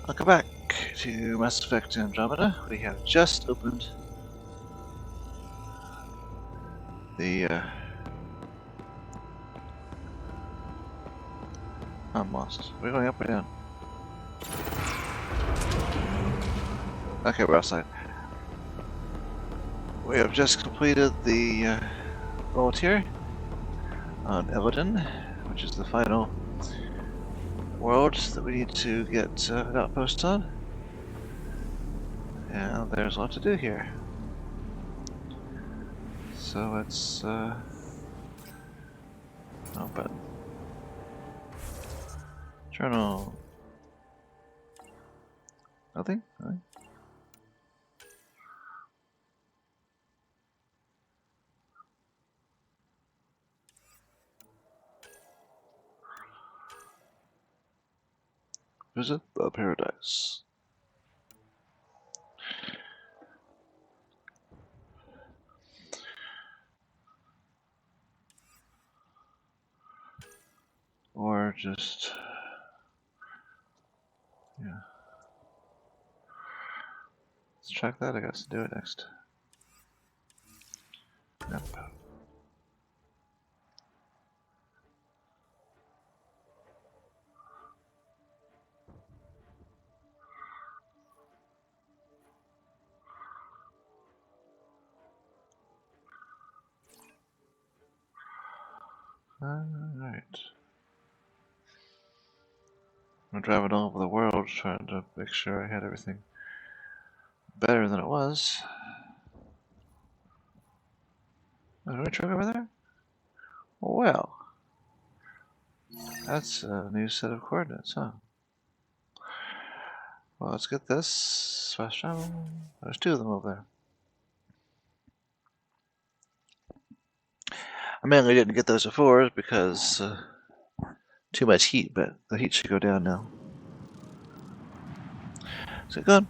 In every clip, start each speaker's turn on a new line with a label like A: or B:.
A: Welcome back to Mass Effect Andromeda. We have just opened the I'm lost. Are we going up or down? Okay, we're outside. We have just completed the vault here on Evodin, which is the final world that we need to get an outpost on. And there's a lot to do here. So let's open. Journal. Nothing? Nothing? Visit the paradise. Or just, yeah. Let's track that, I guess. Do it next. Yep. Alright. I'm driving all over the world trying to make sure I had everything better than it was. Is there a truck over there? Well, that's a new set of coordinates, huh? Well, let's get this. Fast travel. There's two of them over there. I mainly didn't get those before because too much heat, but the heat should go down now. Is it good?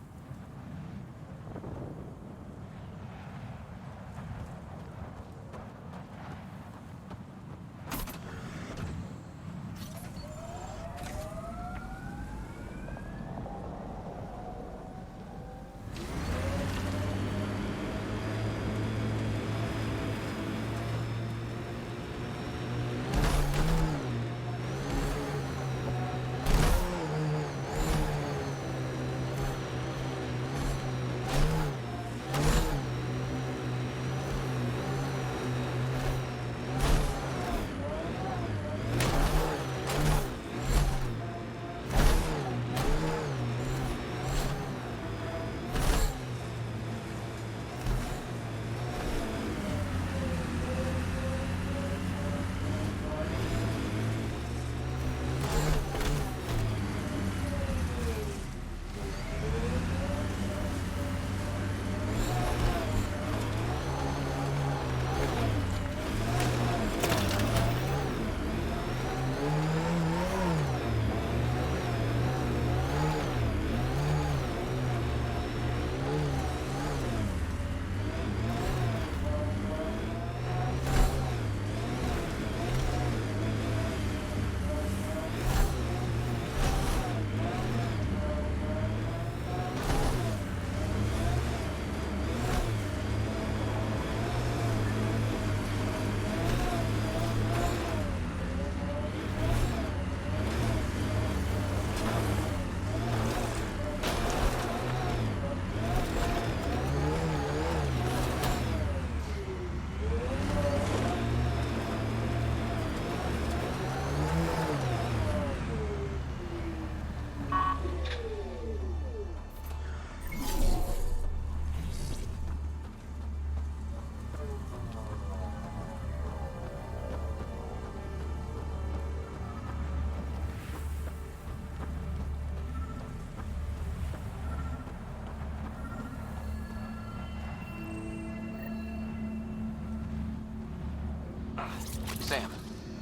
B: Sam,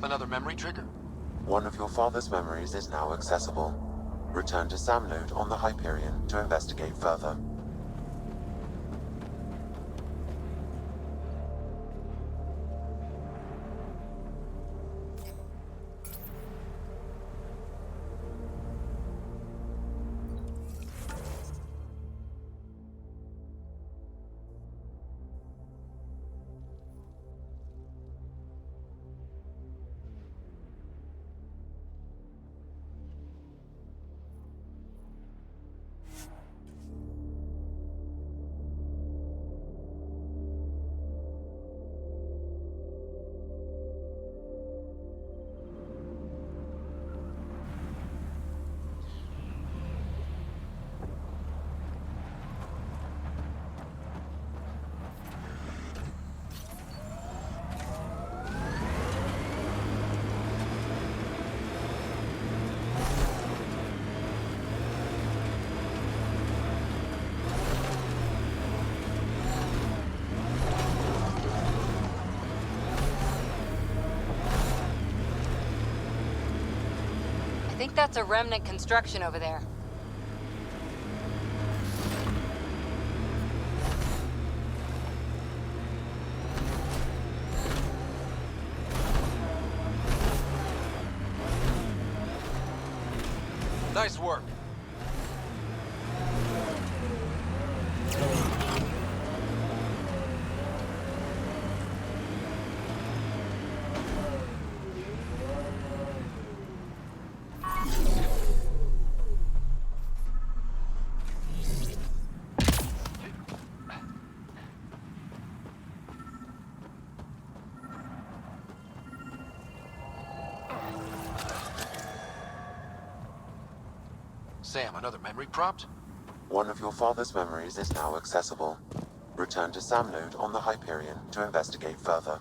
B: another memory trigger?
C: One of your father's memories is now accessible. Return to Sam Node on the Hyperion to investigate further.
D: think that's a remnant construction over there.
B: Nice work. Sam, another memory prompt?
C: One of your father's memories is now accessible. Return to Sam node on the Hyperion to investigate further.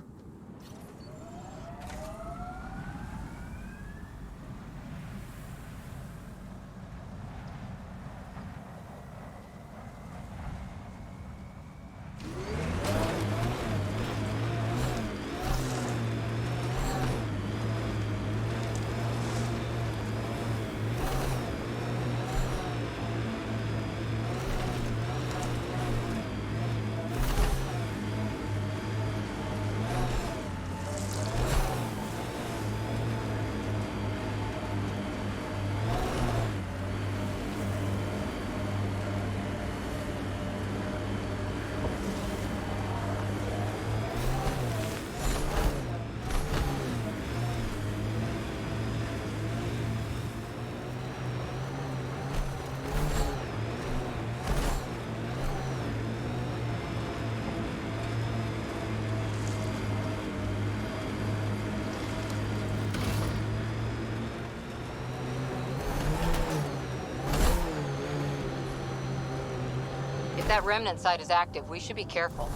D: If that remnant site is active, we should be careful.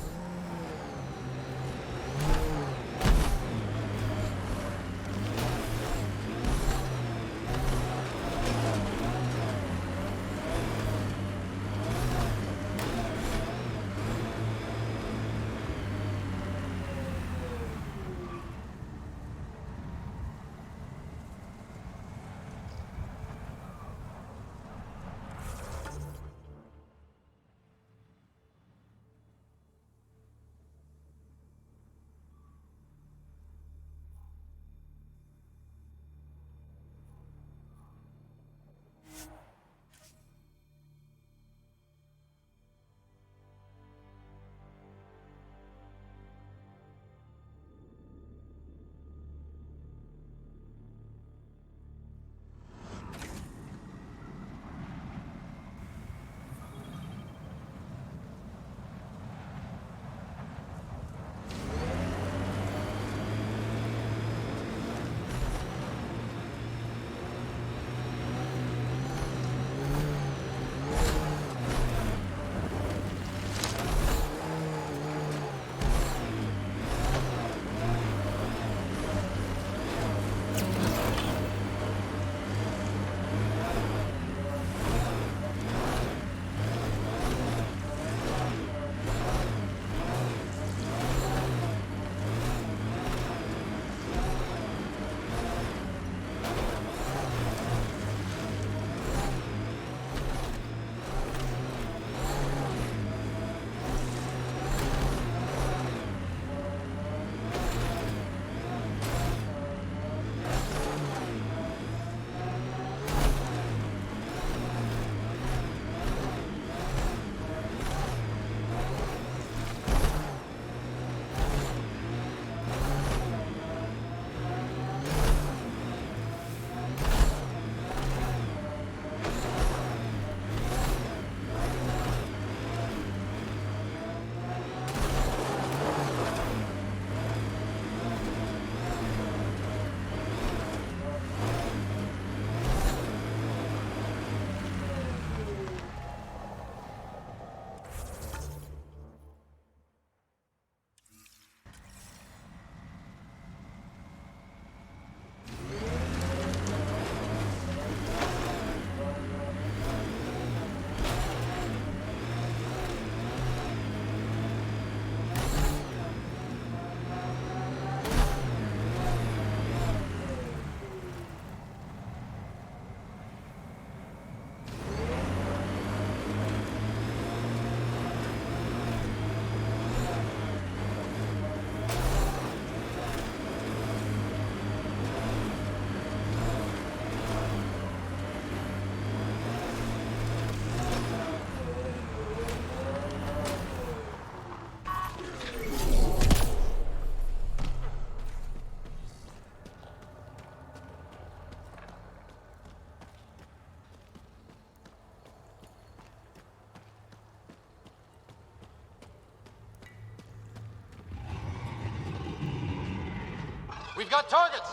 B: We've got targets!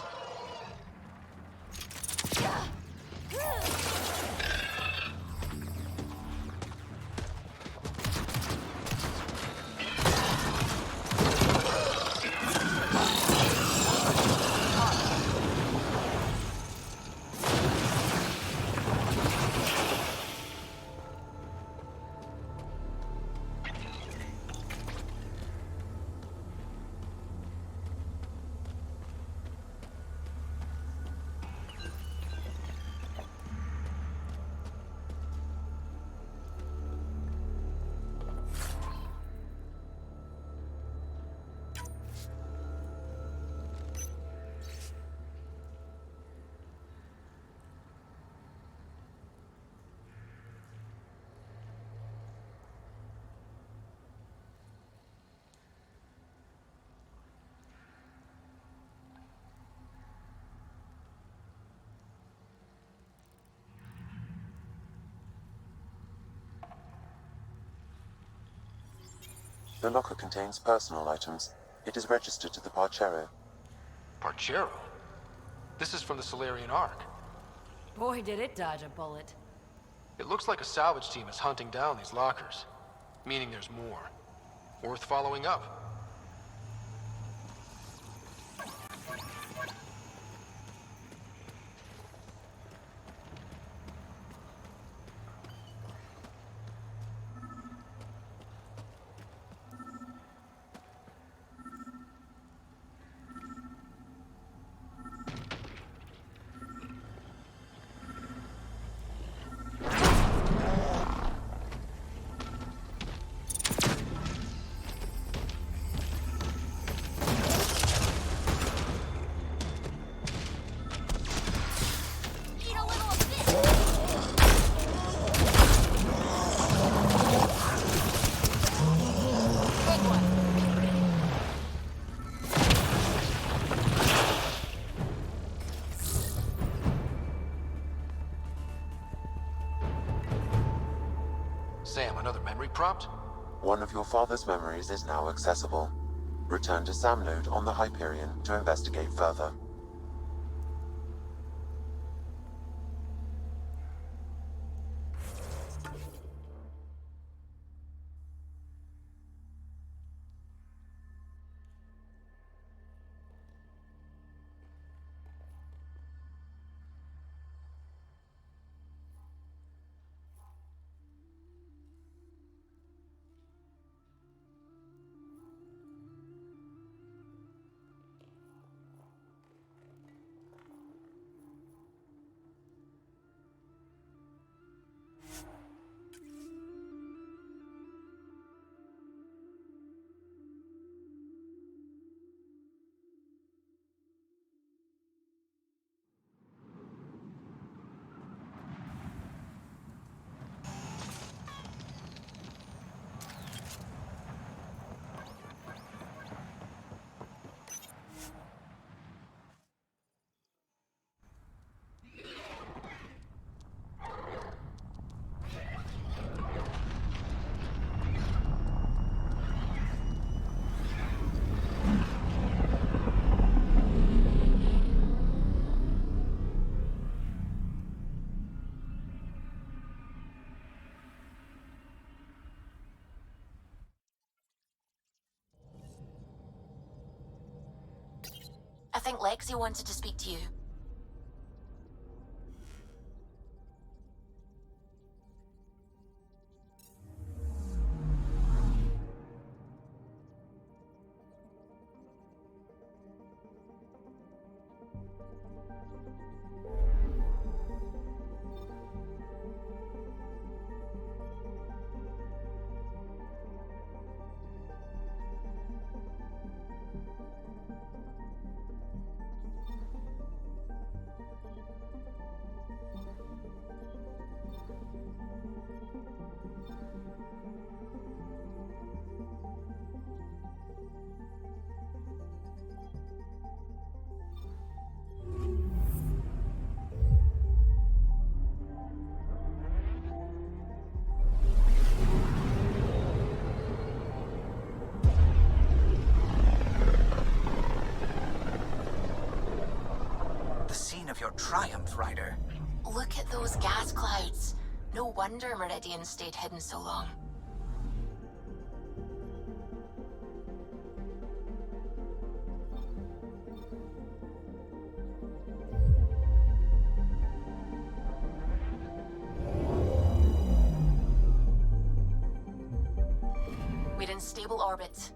C: The locker contains personal items. It is registered to the Parchero.
B: Parchero? This is from the Solarian Ark.
E: Boy, did it dodge a bullet.
B: It looks like a salvage team is hunting down these lockers. Meaning there's more. Worth following up. Sam, another memory prompt?
C: One of your father's memories is now accessible. Return to Sam Node on the Hyperion to investigate further.
F: I think Lexi wanted to speak to you.
G: triumph, Ryder.
F: Look at those gas clouds. No wonder Meridian stayed hidden so long. We're in stable orbit.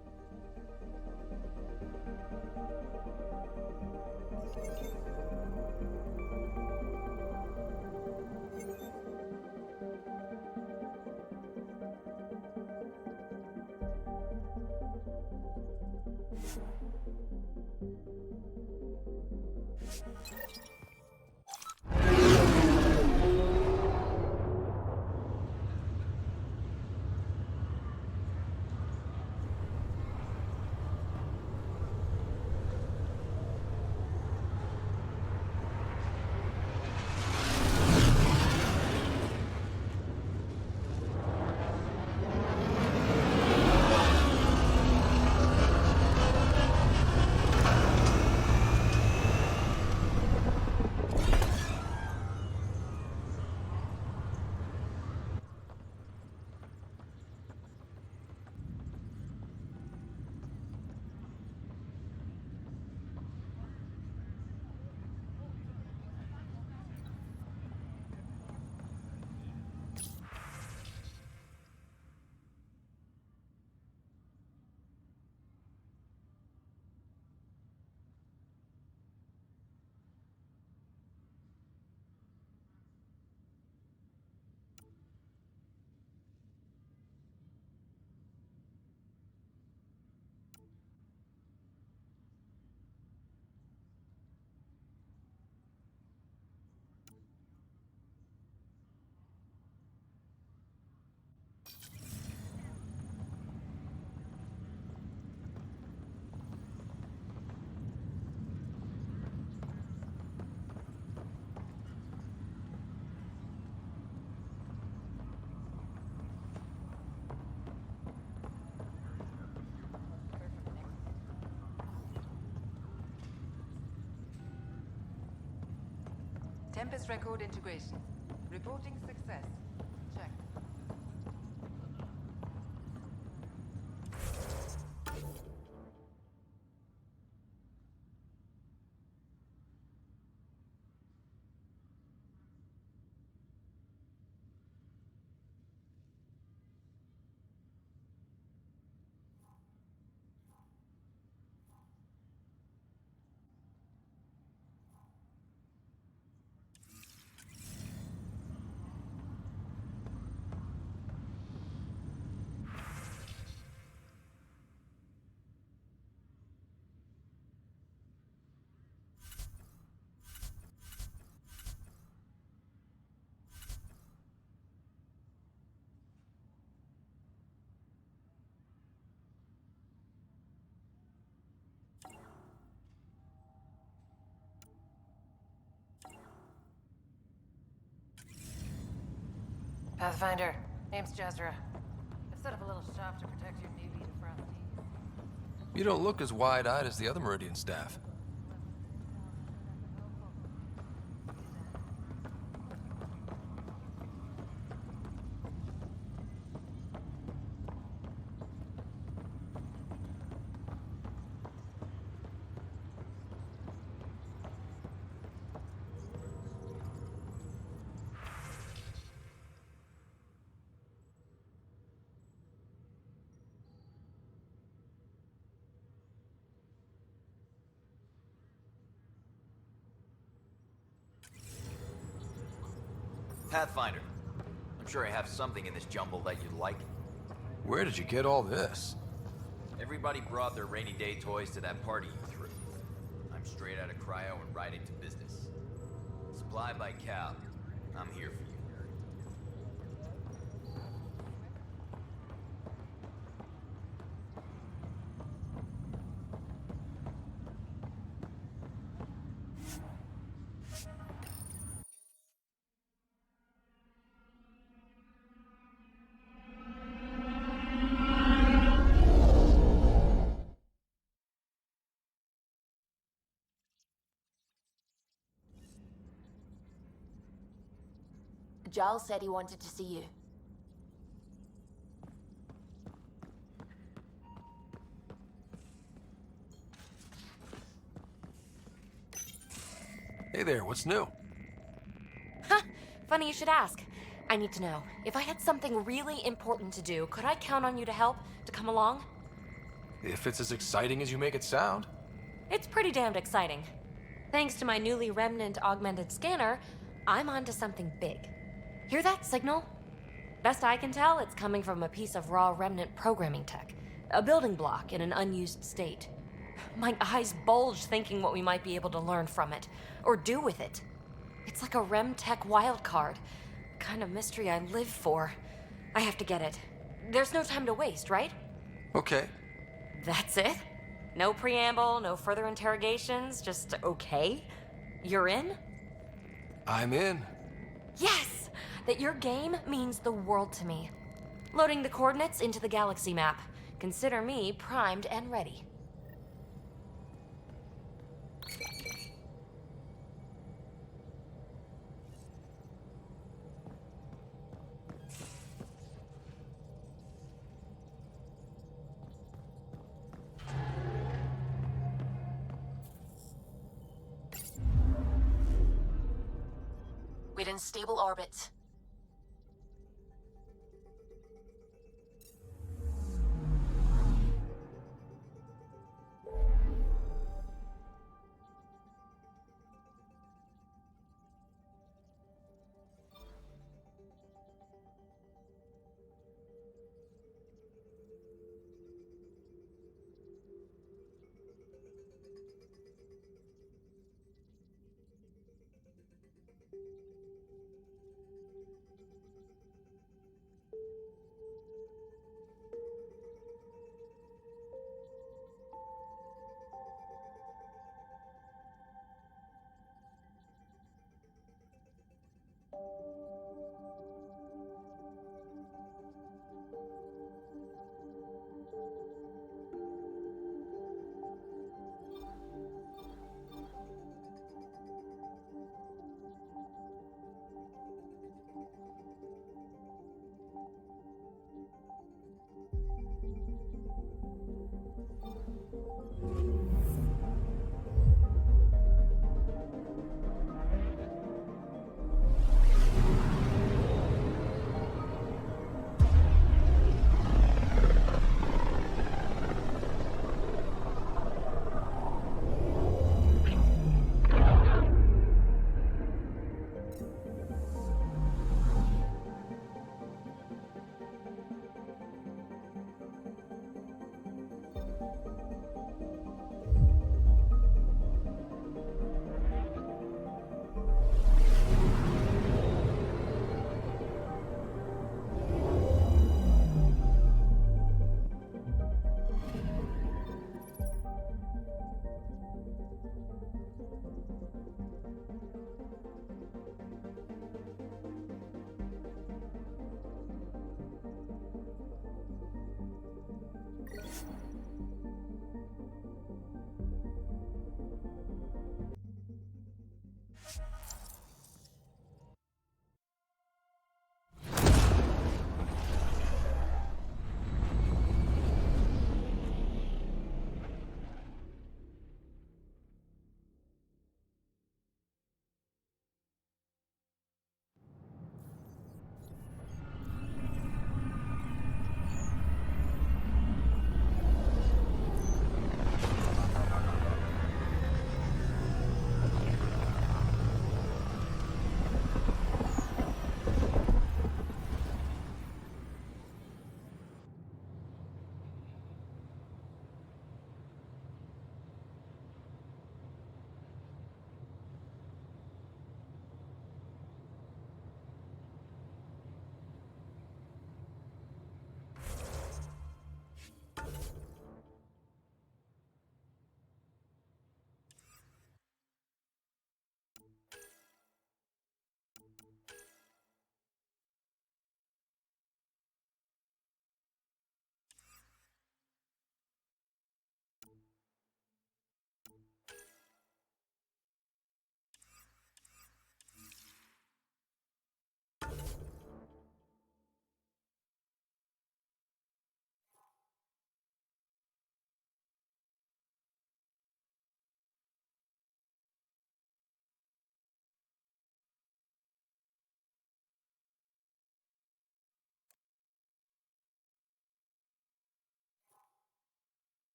H: Tempest record integration. Reporting success. Check.
E: Pathfinder, name's Jezra. I've set up a little shop to protect your newbie to Frosty.
B: You don't look as wide-eyed as the other Meridian staff.
I: Pathfinder. I'm sure I have something in this jumble that you'd like.
B: Where did you get all this?
I: Everybody brought their rainy day toys to that party you threw. I'm straight out of cryo and right into business. Supply by Cal. I'm here for you.
F: Giles said he wanted to see you.
B: Hey there, what's new?
G: Huh, funny you should ask. I need to know, if I had something really important to do, could I count on you to help, to come along?
B: If it's as exciting as you make it sound.
G: It's pretty damned exciting. Thanks to my newly Remnant augmented scanner, I'm onto something big. Hear that signal? Best I can tell, it's coming from a piece of raw Remnant programming tech. A building block in an unused state. My eyes bulge thinking what we might be able to learn from it, or do with it. It's like a Rem tech wildcard. Kind of mystery I live for. I have to get it. There's no time to waste, right?
B: Okay.
G: That's it? No preamble, no further interrogations, just okay? You're in?
B: I'm in.
G: Yes! That your game means the world to me. Loading the coordinates into the galaxy map. Consider me primed and ready.
F: We're in stable orbit.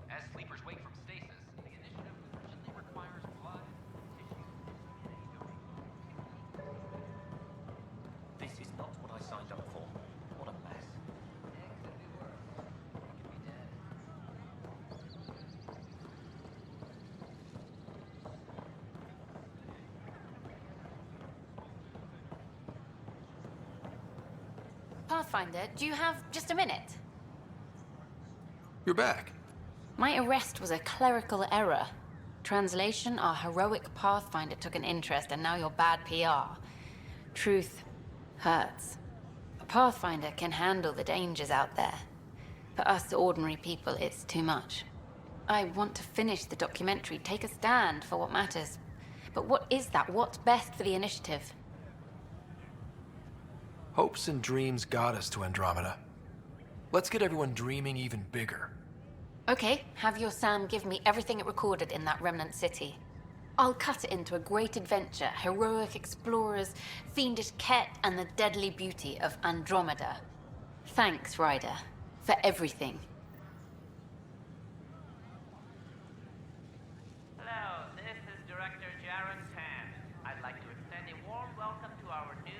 J: As sleepers wake from stasis, the initiative urgently requires blood, tissue,
K: This is not what I signed up for. What a mess.
H: It could be worse. We could be dead.
F: Pathfinder, do you have just a minute?
B: You're back.
F: My arrest was a clerical error. Translation, our heroic Pathfinder took an interest, and now you're bad PR. Truth hurts. A Pathfinder can handle the dangers out there. For us ordinary people, it's too much. I want to finish the documentary, take a stand for what matters. But what is that? What's best for the initiative?
B: Hopes and dreams got us to Andromeda. Let's get everyone dreaming even bigger.
F: Okay, have your Sam give me everything it recorded in that remnant city. I'll cut it into a great adventure, heroic explorers, fiendish Ket, and the deadly beauty of Andromeda. Thanks, Ryder, for everything.
L: Hello, this is Director Jaron Tan. I'd like to extend a warm welcome to our new...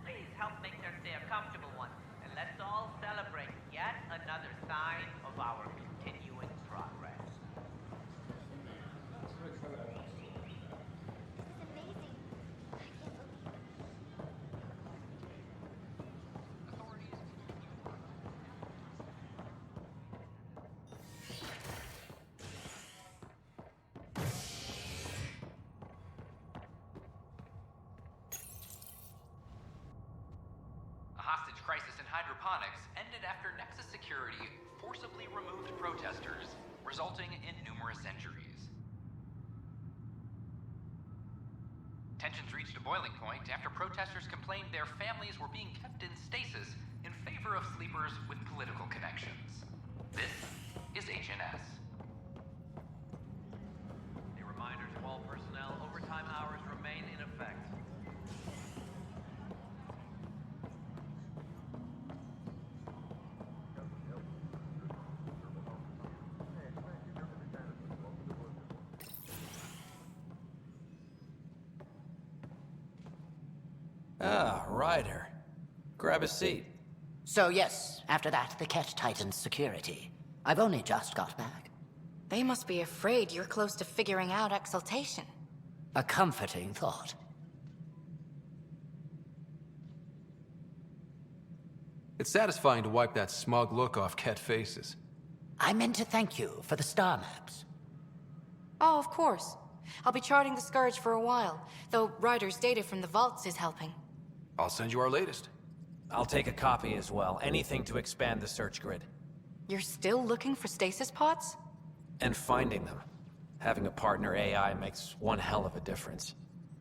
L: Please help make their stay a comfortable one, and let's all celebrate yet another sign of our continuing progress.
J: A hostage crisis in hydroponics ended after Nexus Security forcibly removed protesters, resulting in numerous injuries. Tensions reached a boiling point after protesters complained their families were being kept in stasis in favor of sleepers with political connections. This is HNS.
L: A reminder to all personnel, overtime hours remain in effect.
M: Ah, Ryder. Grab a seat.
N: So yes, after that, the Ket tightens security. I've only just got back.
F: They must be afraid you're close to figuring out exaltation.
N: A comforting thought.
B: It's satisfying to wipe that smug look off Ket faces.
N: I meant to thank you for the star maps.
F: Oh, of course.
E: I'll be charting the Scourge for a while, though Ryder's data from the vaults is helping.
B: I'll send you our latest.
M: I'll take a copy as well. Anything to expand the search grid.
E: You're still looking for stasis pods?
M: And finding them. Having a partner AI makes one hell of a difference.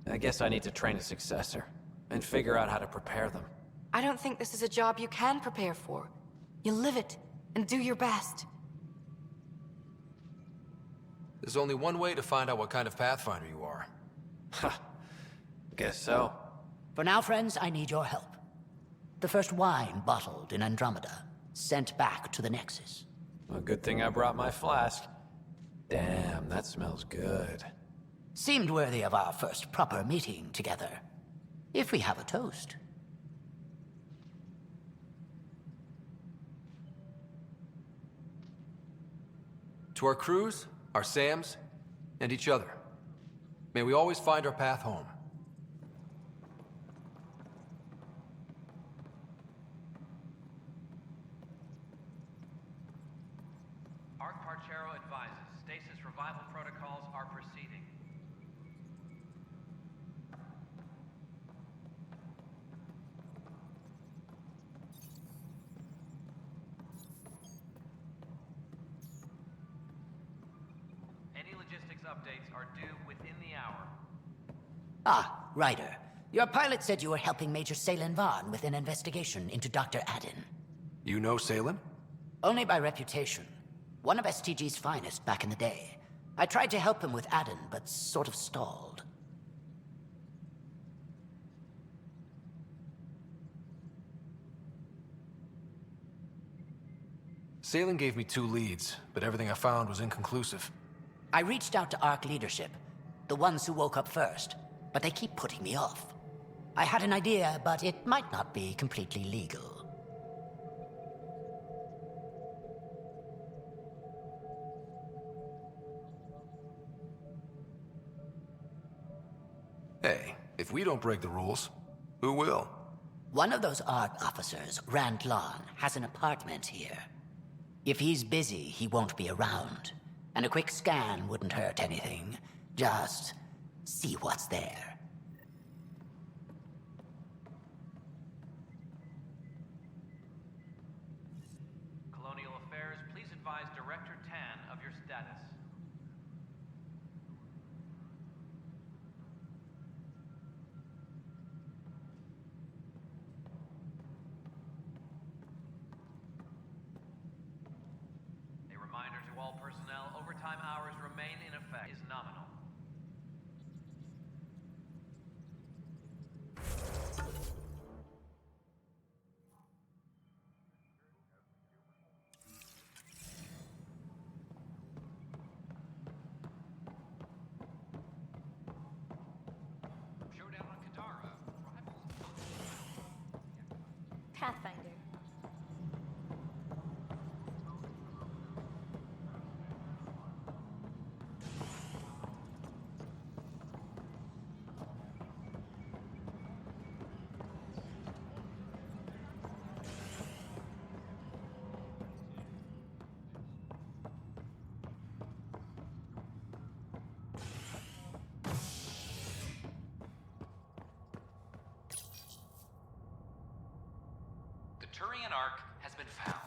M: I guess I need to train a successor, and figure out how to prepare them.
E: I don't think this is a job you can prepare for. You live it, and do your best.
B: There's only one way to find out what kind of Pathfinder you are.
M: Ha. Guess so.
N: For now, friends, I need your help. The first wine bottled in Andromeda, sent back to the Nexus.
M: A good thing I brought my flask. Damn, that smells good.
N: Seemed worthy of our first proper meeting together. If we have a toast.
B: To our crews, our Sams, and each other. May we always find our path home.
J: Arc Parchero advises stasis revival protocols are proceeding. Any logistics updates are due within the hour.
N: Ah, Ryder. Your pilot said you were helping Major Salen Vaughn with an investigation into Dr. Aden.
B: You know Salem?
N: Only by reputation. One of STG's finest back in the day. I tried to help him with Aden, but sort of stalled.
B: Salem gave me 2 leads, but everything I found was inconclusive.
N: I reached out to ARC leadership, the ones who woke up first, but they keep putting me off. I had an idea, but it might not be completely legal.
B: Hey, if we don't break the rules, who will?
N: One of those ARC officers, Rand Lon, has an apartment here. If he's busy, he won't be around. And a quick scan wouldn't hurt anything. Just see what's there.
J: Colonial Affairs, please advise Director Tan of your status. A reminder to all personnel, overtime hours remain in effect. Is nominal.
H: Showdown on Katara.
O: Pathfinder.
J: The Turian Ark has been found,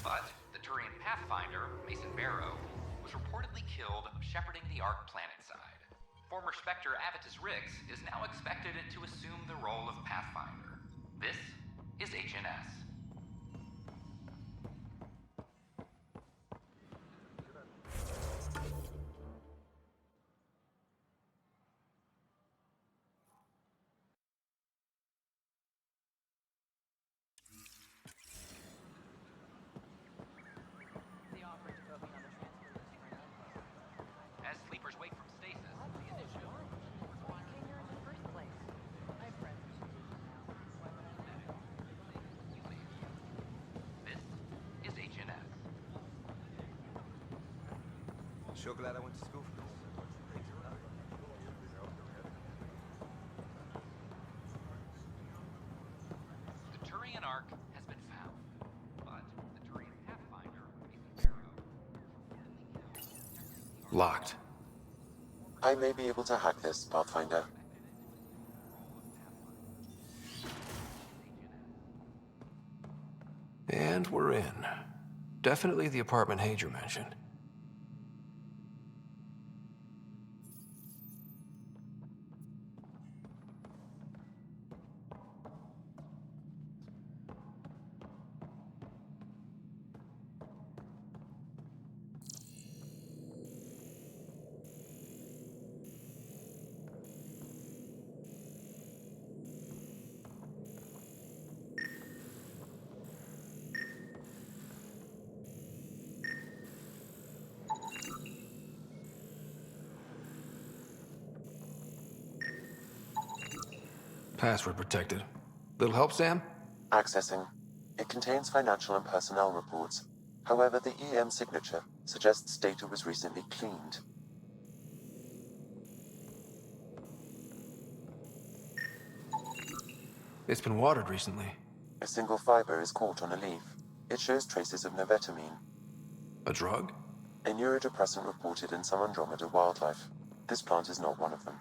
J: but the Turian Pathfinder, Mason Barrow, was reportedly killed shepherding the Ark planetside. Former Spectre Avitus Rix is now expected to assume the role of Pathfinder. This is HNS. As sleepers wake from stasis, the initial...
E: Why came here in the first place? I have friends.
J: This is HNS.
P: Sure glad I went to school for this.
J: The Turian Ark has been found, but the Turian Pathfinder, Mason Barrow,
B: Locked.
C: I may be able to hack this, Pathfinder.
B: And we're in. Definitely the apartment Hager mentioned. Password protected. Little help, Sam?
C: Accessing. It contains financial and personnel reports. However, the EM signature suggests data was recently cleaned.
B: It's been watered recently.
C: A single fiber is caught on a leaf. It shows traces of novetamine.
B: A drug?
C: A neurodepressant reported in some Andromeda wildlife. This plant is not one of them.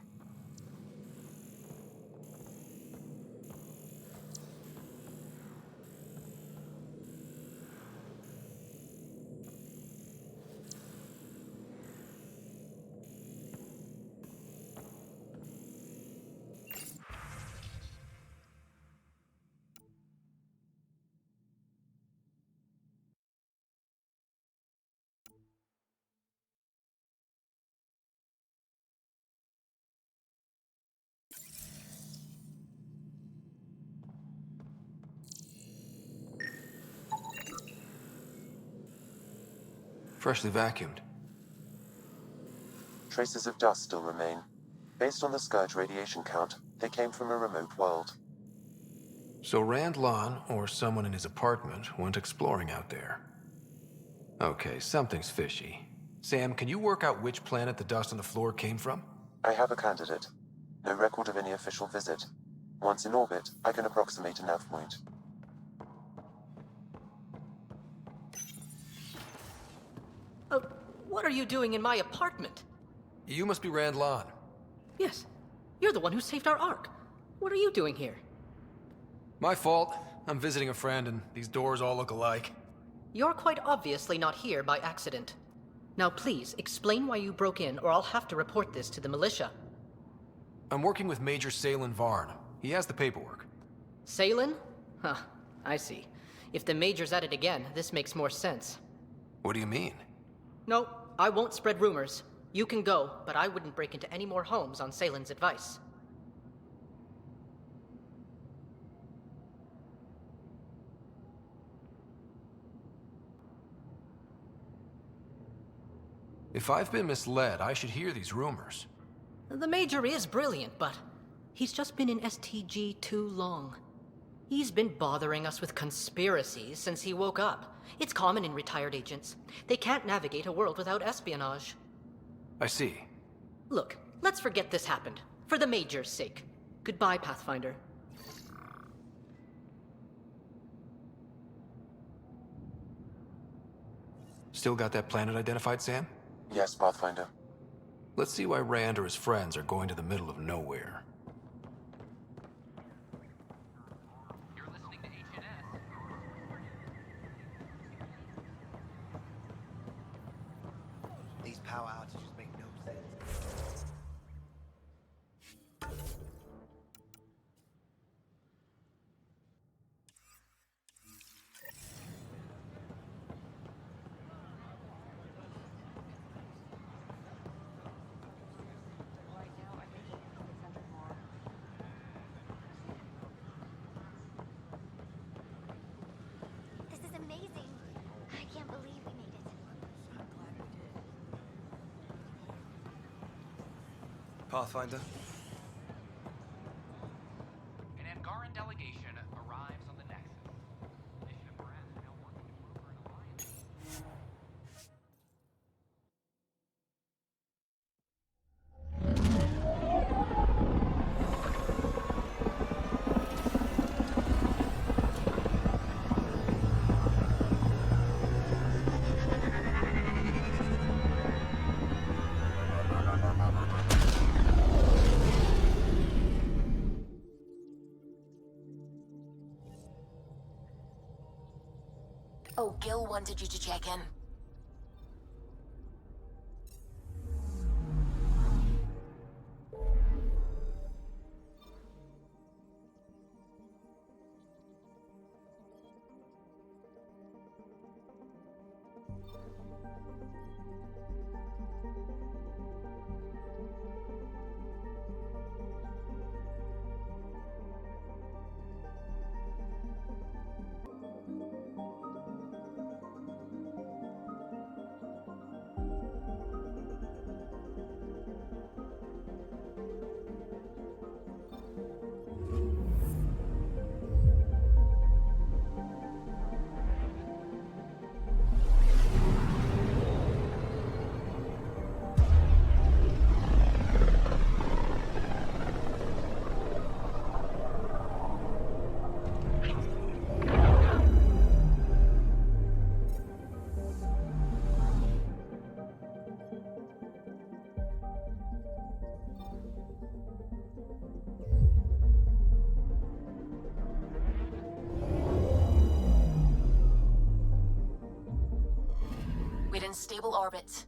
B: Freshly vacuumed.
C: Traces of dust still remain. Based on the Scourge radiation count, they came from a remote world.
B: So Rand Lon, or someone in his apartment, went exploring out there. Okay, something's fishy. Sam, can you work out which planet the dust on the floor came from?
C: I have a candidate. No record of any official visit. Once in orbit, I can approximate a nav point.
O: What are you doing in my apartment?
B: You must be Rand Lon.
O: Yes. You're the one who saved our Ark. What are you doing here?
B: My fault. I'm visiting a friend and these doors all look alike.
O: You're quite obviously not here by accident. Now please, explain why you broke in or I'll have to report this to the militia.
B: I'm working with Major Salen Varn. He has the paperwork.
O: Salen? Huh, I see. If the Major's at it again, this makes more sense.
B: What do you mean?
O: No, I won't spread rumors. You can go, but I wouldn't break into any more homes on Salen's advice.
B: If I've been misled, I should hear these rumors.
O: The Major is brilliant, but he's just been in STG too long. He's been bothering us with conspiracies since he woke up. It's common in retired agents. They can't navigate a world without espionage.
B: I see.
O: Look, let's forget this happened. For the Major's sake. Goodbye, Pathfinder.
B: Still got that planet identified, Sam?
C: Yes, Pathfinder.
B: Let's see why Rand or his friends are going to the middle of nowhere.
J: You're listening to HNS.
P: These power outages make no sense.
Q: This is amazing. I can't believe we made it.
P: I'm glad we did. Pathfinder?
J: An Angaran delegation arrives on the Nexus. Mission of Moran is now working to broker an alliance.
R: Oh, Gil wanted you to check in. We're in stable orbit.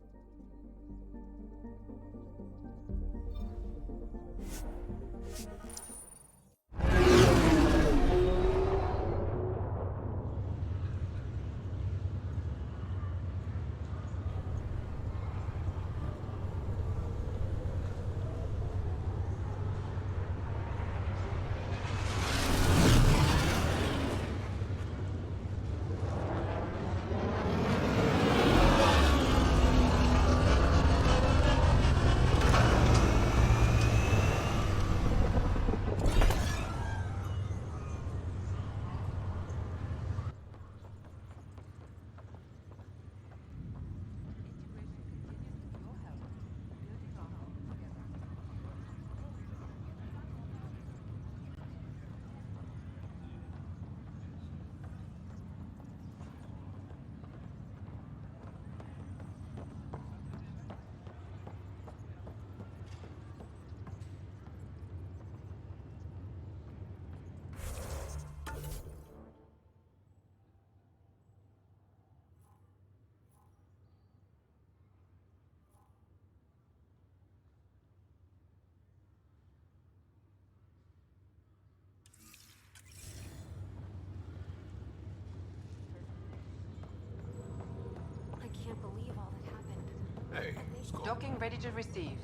E: I can't believe all that happened.
B: Hey, Scott.
H: Docking ready to receive.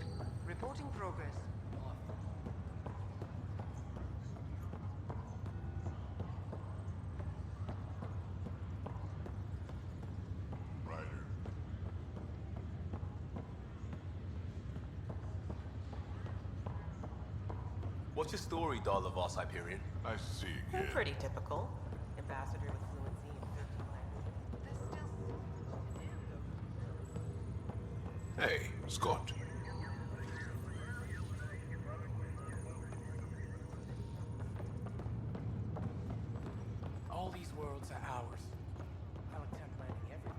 H: Reporting progress.
S: Ryder.
I: What's your story, Darlavar Hyperion?
S: I see,
L: They're
S: kid.
L: pretty typical. Ambassador with fluency in 15 languages. There's still so much to do.
S: Hey, Scott.
K: All these worlds are ours. I'll attempt landing everywhere.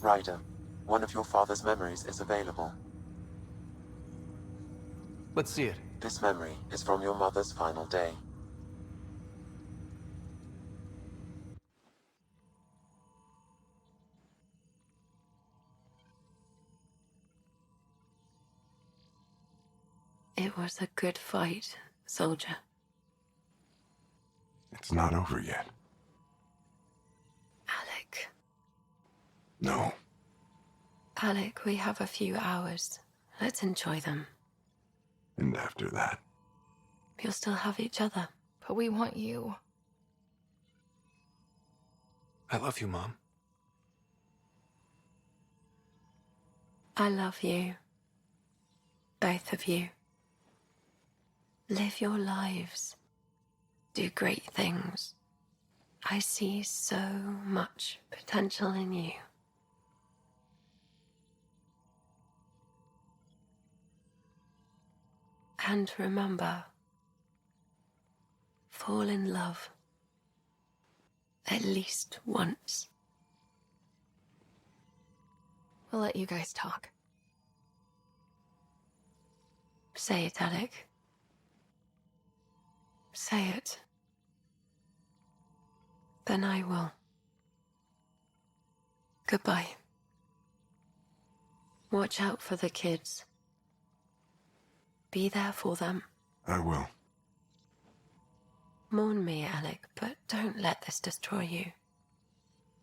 C: Ryder, one of your father's memories is available.
B: Let's see it.
C: This memory is from your mother's final day.
T: It was a good fight, soldier.
S: It's not over yet.
T: Alec.
S: No.
T: Alec, we have a few hours. Let's enjoy them.
S: And after that?
T: You'll still have each other.
E: But we want you.
B: I love you, Mom.
T: I love you. Both of you. Live your lives. Do great things. I see so much potential in you. And remember, fall in love At least once.
E: We'll let you guys talk.
T: Say it, Alec. Say it. Then I will. Goodbye. Watch out for the kids. Be there for them.
S: I will.
T: Mourn me, Alec, but don't let this destroy you.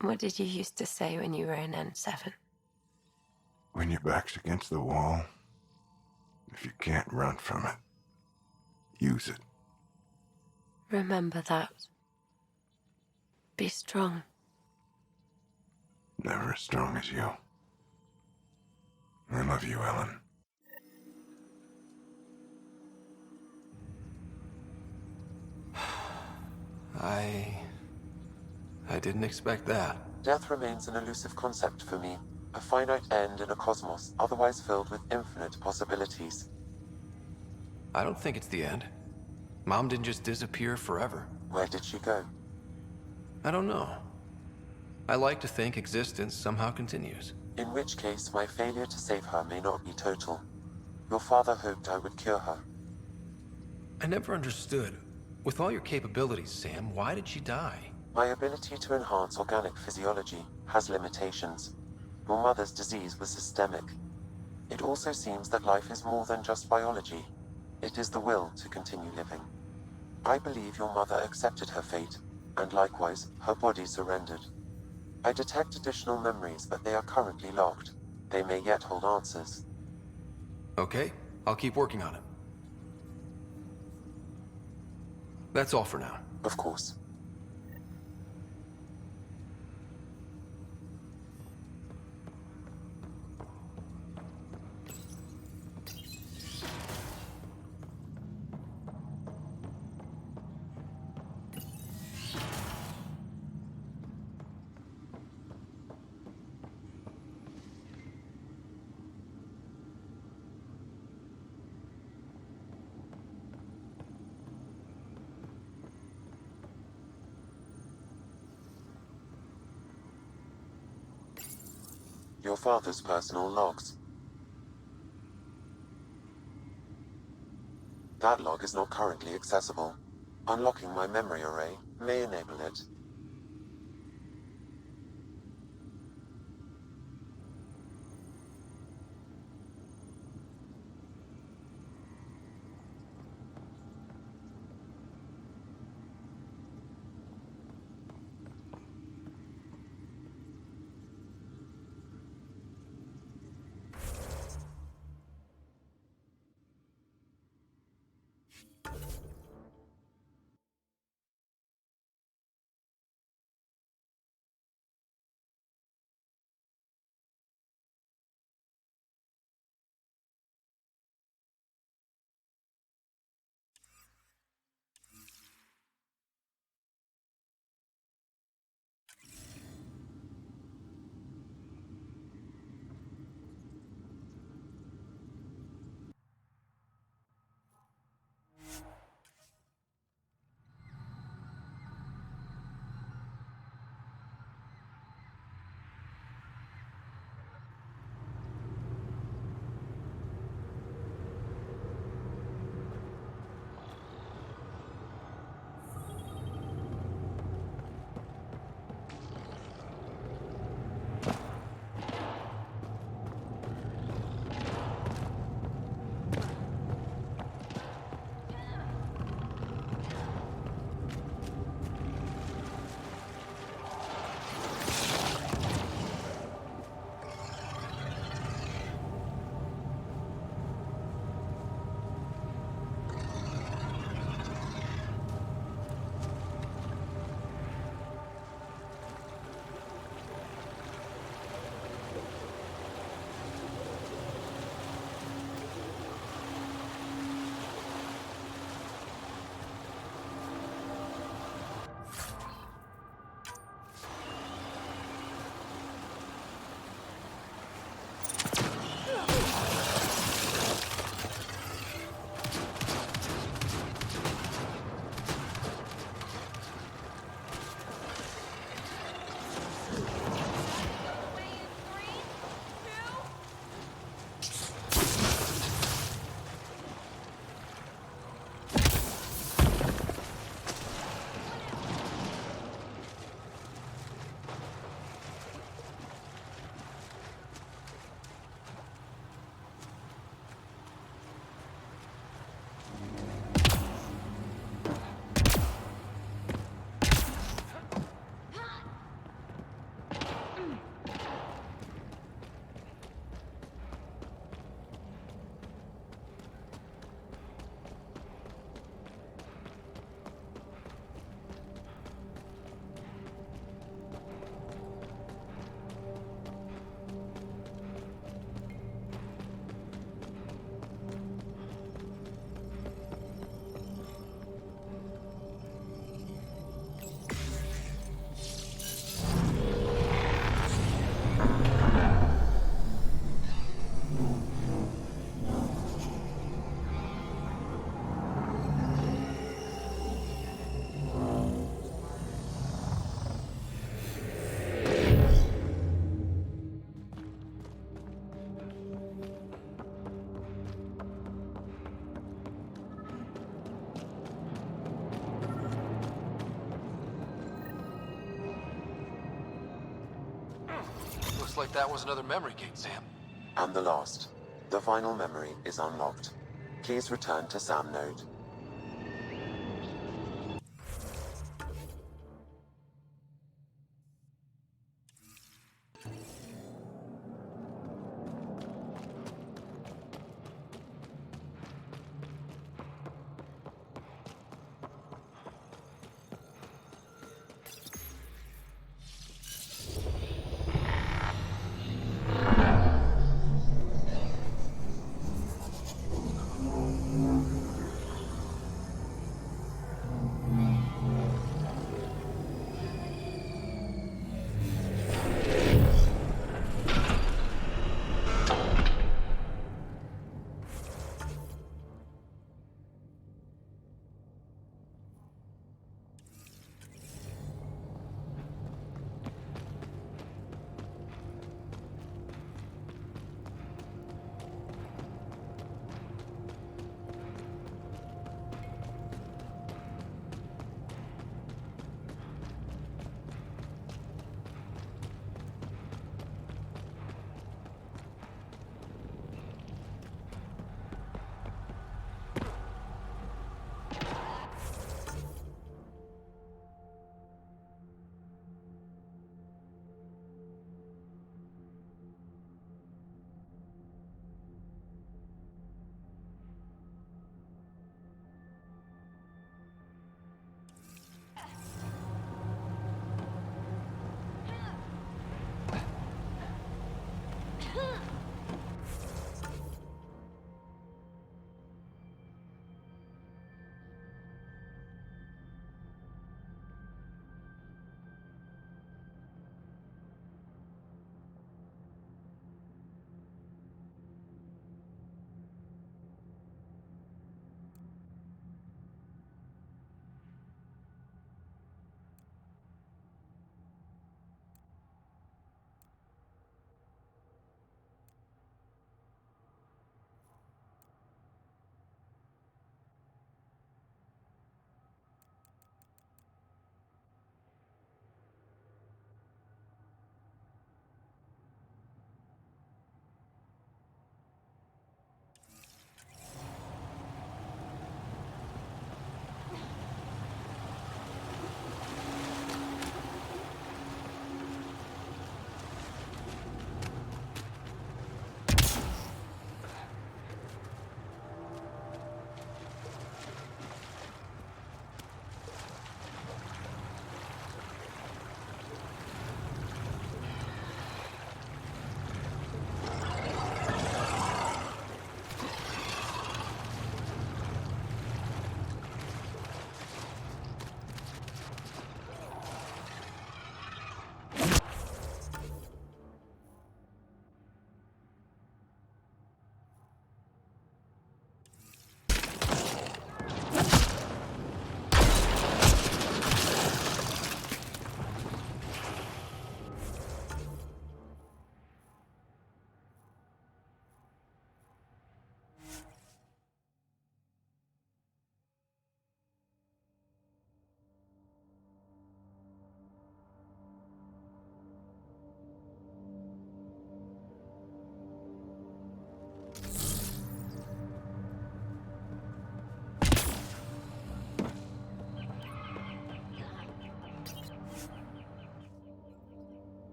T: What did you used to say when you were in N7?
S: When your back's against the wall, if you can't run from it, use it.
T: Remember that. Be strong.
S: Never as strong as you. I love you, Ellen.
B: I didn't expect that.
C: Death remains an elusive concept for me, a finite end in a cosmos otherwise filled with infinite possibilities.
B: I don't think it's the end. Mom didn't just disappear forever.
C: Where did she go?
B: I don't know. I like to think existence somehow continues.
C: In which case, my failure to save her may not be total. Your father hoped I would cure her.
B: I never understood. With all your capabilities, Sam, why did she die?
C: My ability to enhance organic physiology has limitations. Your mother's disease was systemic. It also seems that life is more than just biology. It is the will to continue living. I believe your mother accepted her fate, and likewise, her body surrendered. I detect additional memories, but they are currently locked. They may yet hold answers.
B: Okay, I'll keep working on it. That's all for now.
C: Of course. Your father's personal logs. That log is not currently accessible. Unlocking my memory array may enable it.
B: like that was another memory gate, Sam.
C: And the last. The final memory is unlocked. Please return to Sam Node.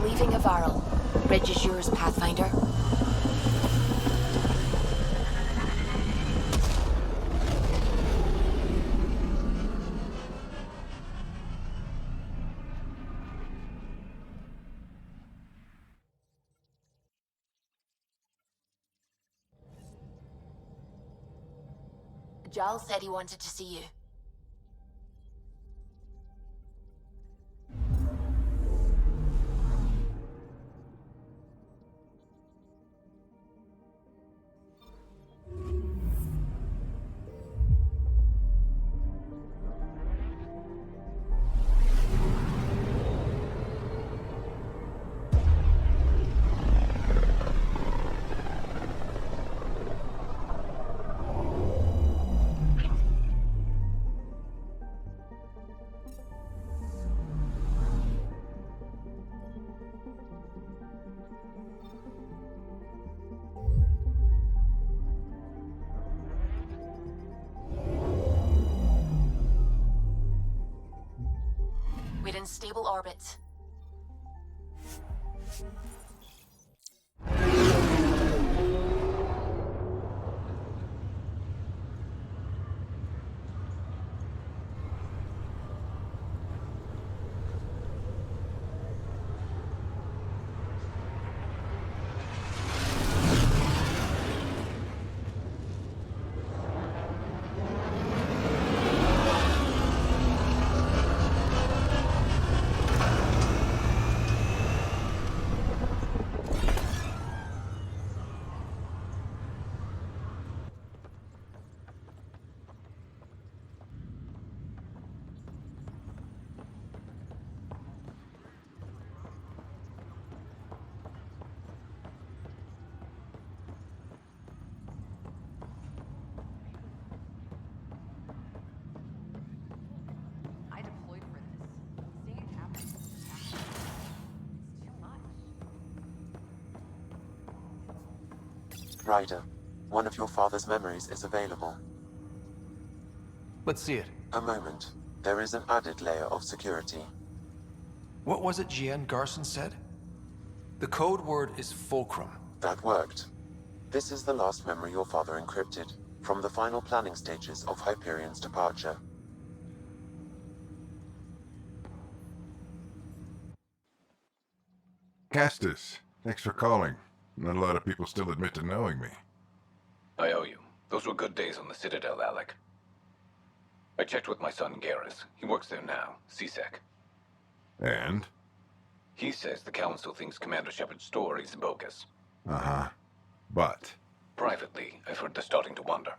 R: Leaving Avaril. Bridge is yours, Pathfinder. Giles said he wanted to see you. We're in stable orbit.
H: I deployed for this. Seeing it happen is too much.
C: Ryder, one of your father's memories is available.
B: Let's see it.
C: A moment. There is an added layer of security.
B: What was it GN Garson said? The code word is fulcrum.
C: That worked. This is the last memory your father encrypted, from the final planning stages of Hyperion's departure.
S: Castus, thanks for calling. Not a lot of people still admit to knowing me.
U: I owe you. Those were good days on the Citadel, Alec. I checked with my son Garrus. He works there now, CSEC.
S: And?
U: He says the Council thinks Commander Shepard's story is bogus.
S: Uh-huh. But?
U: Privately, I've heard they're starting to wonder.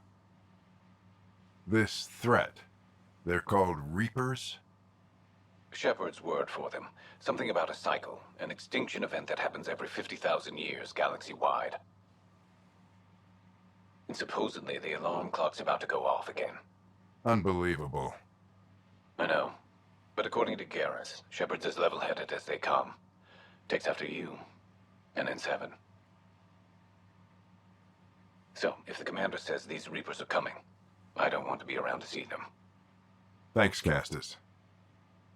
S: This threat, they're called Reapers?
U: Shepard's word for them. Something about a cycle, an extinction event that happens every 50,000 years, galaxy-wide. And supposedly the alarm clock's about to go off again.
S: Unbelievable.
U: I know. But according to Garrus, Shepard's as level-headed as they come. Takes after you, and then 7. So, if the commander says these Reapers are coming, I don't want to be around to see them.
S: Thanks, Castus.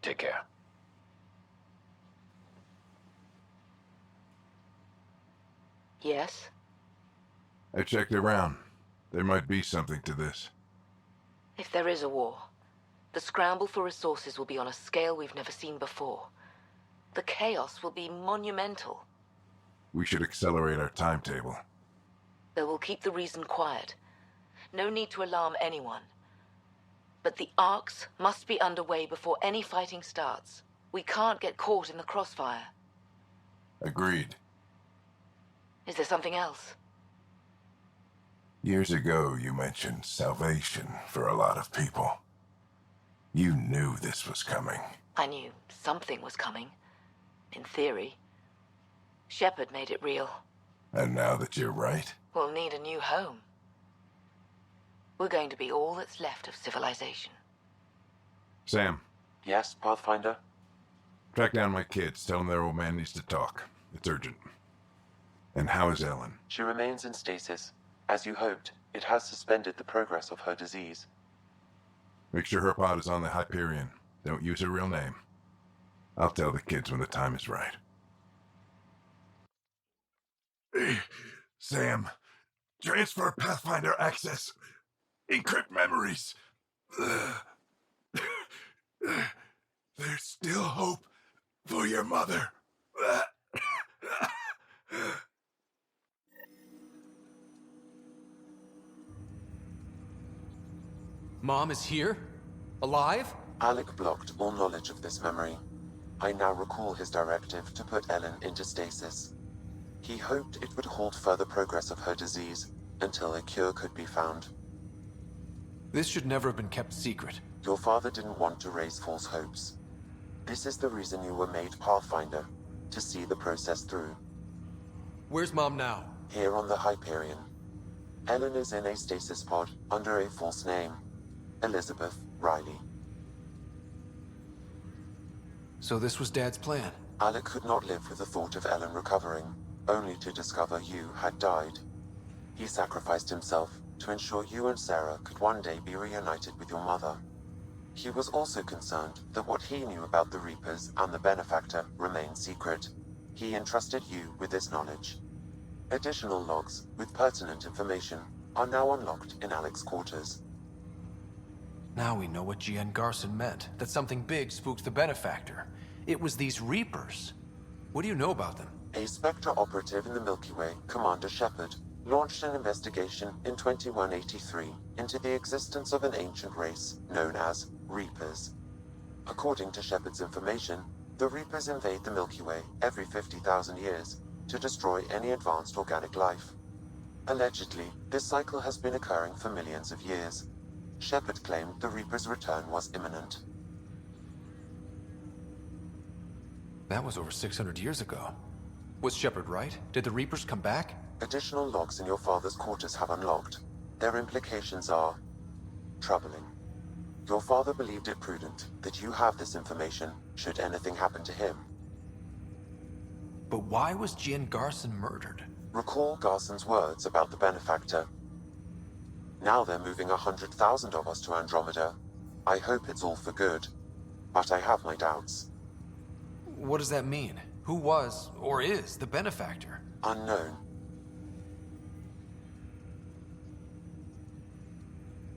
U: Take care.
R: Yes?
S: I checked around. There might be something to this.
R: If there is a war, the scramble for resources will be on a scale we've never seen before. The chaos will be monumental.
S: We should accelerate our timetable.
R: They will keep the reason quiet. No need to alarm anyone. But the arcs must be underway before any fighting starts. We can't get caught in the crossfire.
S: Agreed.
R: Is there something else?
S: Years ago, you mentioned salvation for a lot of people. You knew this was coming.
R: I knew something was coming. In theory. Shepard made it real.
S: And now that you're right?
R: We'll need a new home. We're going to be all that's left of civilization.
S: Sam.
C: Yes, Pathfinder?
S: Track down my kids. Tell them their old man needs to talk. It's urgent. And how is Ellen?
C: She remains in stasis. As you hoped, it has suspended the progress of her disease.
S: Make sure her pod is on the Hyperion. Don't use her real name. I'll tell the kids when the time is right. Sam, transfer Pathfinder access. Encrypt memories. There's still hope for your mother.
B: Mom is here? Alive?
C: Alec blocked all knowledge of this memory. I now recall his directive to put Ellen into stasis. He hoped it would halt further progress of her disease until a cure could be found.
B: This should never have been kept secret.
C: Your father didn't want to raise false hopes. This is the reason you were made Pathfinder, to see the process through.
B: Where's Mom now?
C: Here on the Hyperion. Ellen is in a stasis pod under a false name. Elizabeth Riley.
B: So this was Dad's plan?
C: Alec could not live with the thought of Ellen recovering, only to discover you had died. He sacrificed himself to ensure you and Sarah could one day be reunited with your mother. He was also concerned that what he knew about the Reapers and the Benefactor remained secret. He entrusted you with this knowledge. Additional logs with pertinent information are now unlocked in Alec's quarters.
B: Now we know what Gian Garson meant, that something big spooked the Benefactor. It was these Reapers. What do you know about them?
C: A Spectre operative in the Milky Way, Commander Shepard, launched an investigation in 2183 into the existence of an ancient race known as Reapers. According to Shepard's information, the Reapers invade the Milky Way every 50,000 years to destroy any advanced organic life. Allegedly, this cycle has been occurring for millions of years. Shepard claimed the Reapers' return was imminent.
B: That was over 600 years ago. Was Shepard right? Did the Reapers come back?
C: Additional logs in your father's quarters have unlocked. Their implications are troubling. Your father believed it prudent that you have this information should anything happen to him.
B: But why was Gian Garson murdered?
C: Recall Garson's words about the Benefactor. Now they're moving 100,000 of us to Andromeda. I hope it's all for good, but I have my doubts.
B: What does that mean? Who was, or is, the Benefactor?
C: Unknown.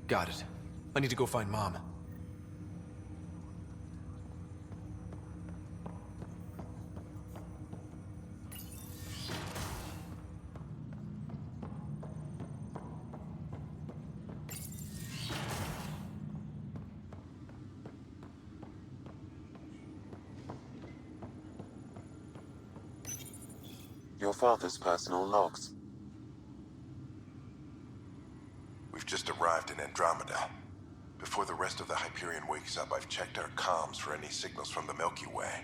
B: Got it. I need to go find Mom.
C: Your father's personal logs.
S: We've just arrived in Andromeda. Before the rest of the Hyperion wakes up, I've checked our comms for any signals from the Milky Way.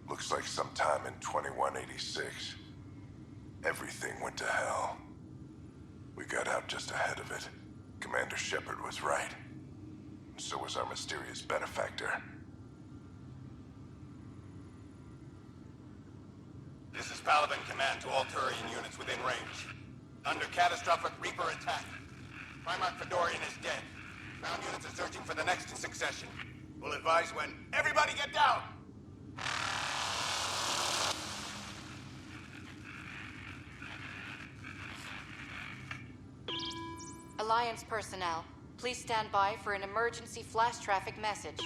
S: Looks like sometime in 2186. Everything went to hell. We got out just ahead of it. Commander Shepard was right. And so was our mysterious Benefactor.
A: This is Paladin Command to all Turian units within range. Under catastrophic Reaper attack. Primarch Fedorian is dead. Ground units are searching for the next in succession. We'll advise when. Everybody get down!
E: Alliance personnel, please stand by for an emergency flash traffic message.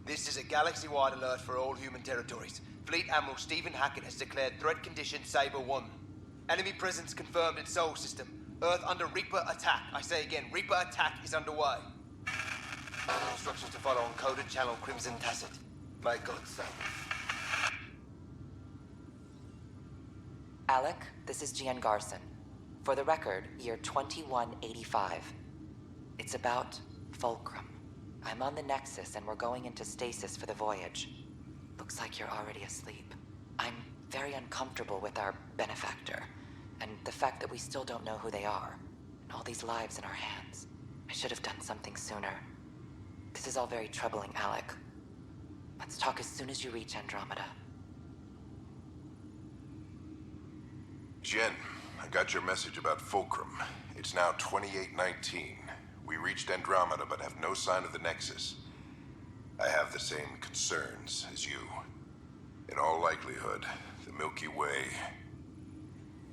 P: This is a galaxy-wide alert for all human territories. Fleet Admiral Stephen Hackett has declared threat condition Saber 1. Enemy presence confirmed in Sol System. Earth under Reaper attack. I say again, Reaper attack is underway. Instructions to follow on coded channel Crimson Tacit. May God save.
R: Alec, this is Gian Garson. For the record, year 2185. It's about Fulcrum. I'm on the Nexus and we're going into stasis for the voyage. Looks like you're already asleep. I'm very uncomfortable with our Benefactor, and the fact that we still don't know who they are, and all these lives in our hands. I should have done something sooner. This is all very troubling, Alec. Let's talk as soon as you reach Andromeda.
S: Jen, I got your message about Fulcrum. It's now 2819. We reached Andromeda but have no sign of the Nexus. I have the same concerns as you. In all likelihood, the Milky Way...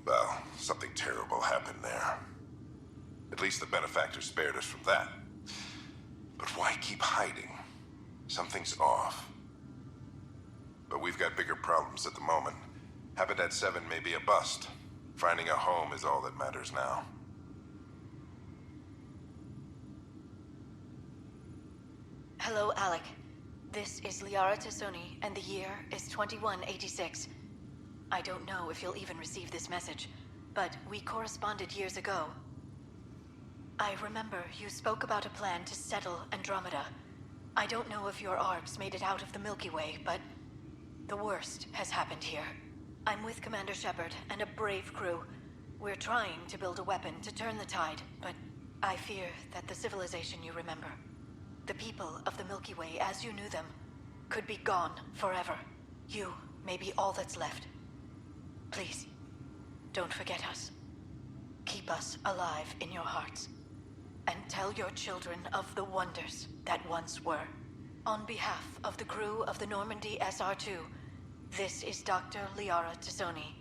S: Well, something terrible happened there. At least the Benefactor spared us from that. But why keep hiding? Something's off. But we've got bigger problems at the moment. Habitat 7 may be a bust. Finding a home is all that matters now.
E: Hello, Alec. This is Liara Tassoni, and the year is 2186. I don't know if you'll even receive this message, but we corresponded years ago. I remember you spoke about a plan to settle Andromeda. I don't know if your arcs made it out of the Milky Way, but the worst has happened here. I'm with Commander Shepard and a brave crew. We're trying to build a weapon to turn the tide, but I fear that the civilization you remember, the people of the Milky Way as you knew them, could be gone forever. You may be all that's left. Please, don't forget us. Keep us alive in your hearts. and tell your children of the wonders that once were. On behalf of the crew of the Normandy SR-2, this is Dr. Liara Tassoni,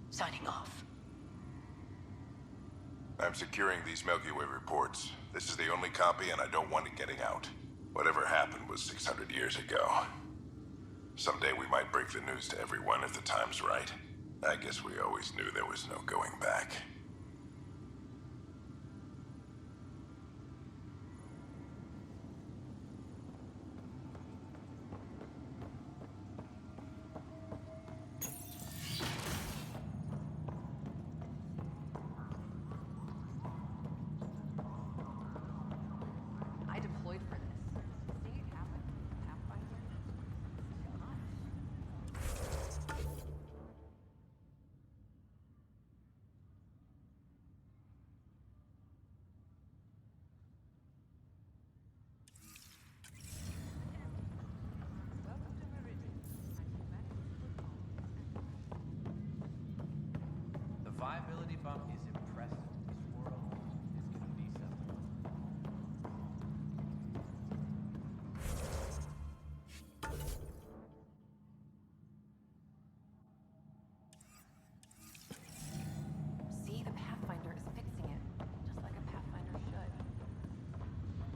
E: signing off.
S: I'm securing these Milky Way reports. This is the only copy, and I don't want it getting out. Whatever happened was 600 years ago. Someday we might break the news to everyone if the time's right. I guess we always knew there was no going back.
H: I deployed for this. Seeing it happen, Pathfinder, it's too much.
M: The viability bump is impressive. This world is gonna be something.
H: See, the Pathfinder is fixing it, just like a Pathfinder should. When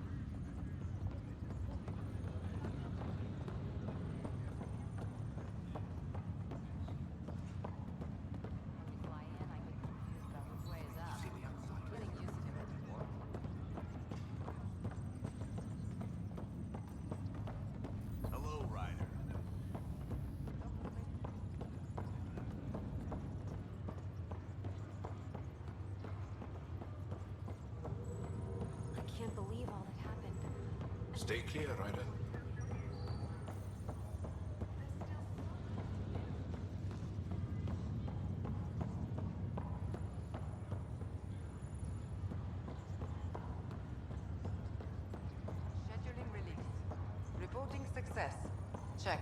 H: we fly in, I get confused about which way is up. Getting used to it.
A: Hello, Ryder.
G: I can't believe all that happened.
B: Stay clear, Ryder.
H: Scheduling release. Reporting success. Check.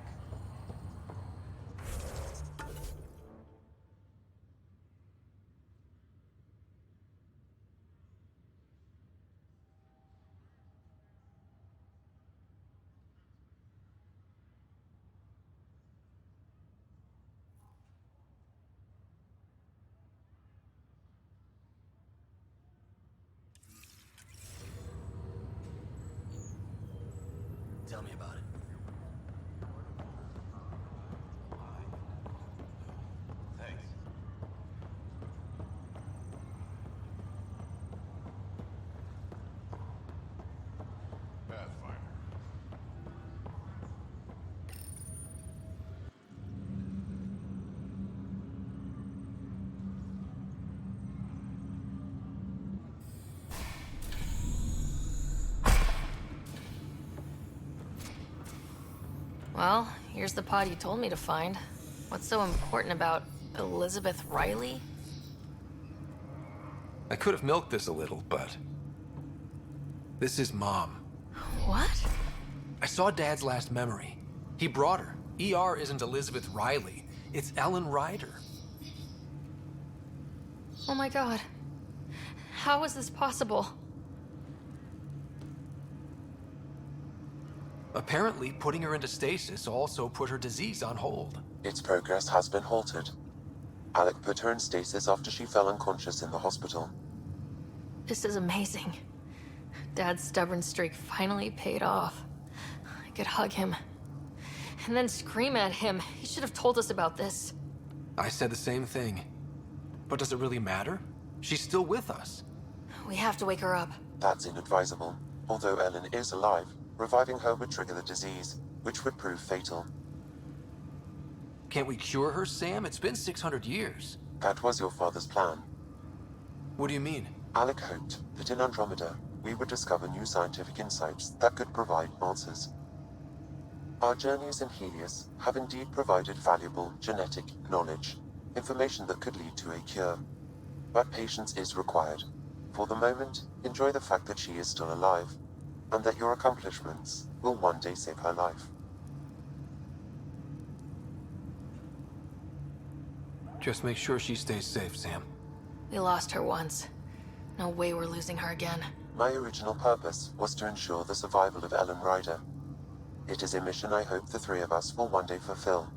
P: Tell me about it.
U: Thanks.
S: Pathfinder.
F: Well, here's the pod you told me to find. What's so important about Elizabeth Riley?
B: I could have milked this a little, but... this is Mom.
F: What?
B: I saw Dad's last memory. He brought her. ER isn't Elizabeth Riley. It's Ellen Ryder.
F: Oh my god. How is this possible?
B: Apparently, putting her into stasis also put her disease on hold.
C: Its progress has been halted. Alec put her in stasis after she fell unconscious in the hospital.
F: This is amazing. Dad's stubborn streak finally paid off. I could hug him. And then scream at him. He should have told us about this.
B: I said the same thing. But does it really matter? She's still with us.
F: We have to wake her up.
C: That's inadvisable. Although Ellen is alive, reviving her would trigger the disease, which would prove fatal.
B: Can't we cure her, Sam? It's been 600 years.
C: That was your father's plan.
B: What do you mean?
C: Alec hoped that in Andromeda, we would discover new scientific insights that could provide answers. Our journeys in Helios have indeed provided valuable genetic knowledge, information that could lead to a cure. But patience is required. For the moment, enjoy the fact that she is still alive, and that your accomplishments will one day save her life.
B: Just make sure she stays safe, Sam.
F: We lost her once. No way we're losing her again.
C: My original purpose was to ensure the survival of Ellen Ryder. It is a mission I hope the three of us will one day fulfill,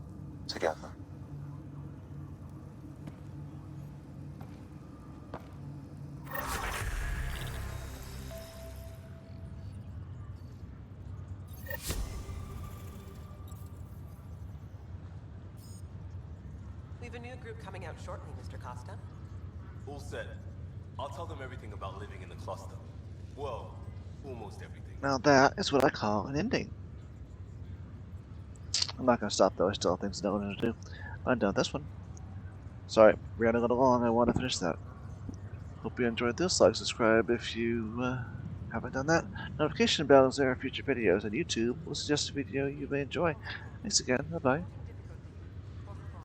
C: together.
D: We've a new group coming out shortly, Mr. Costa.
V: All set. I'll tell them everything about living in the cluster. Well, almost everything.
W: Now that is what I call an ending. I'm not going to stop though, I still have things that I wanted to do. I'm done with this one. Sorry, we're running along, I want to finish that. Hope you enjoyed this. Like, subscribe if you haven't done that. Notification bell is there for future videos, and YouTube will suggest a video you may enjoy. Thanks again, bye-bye.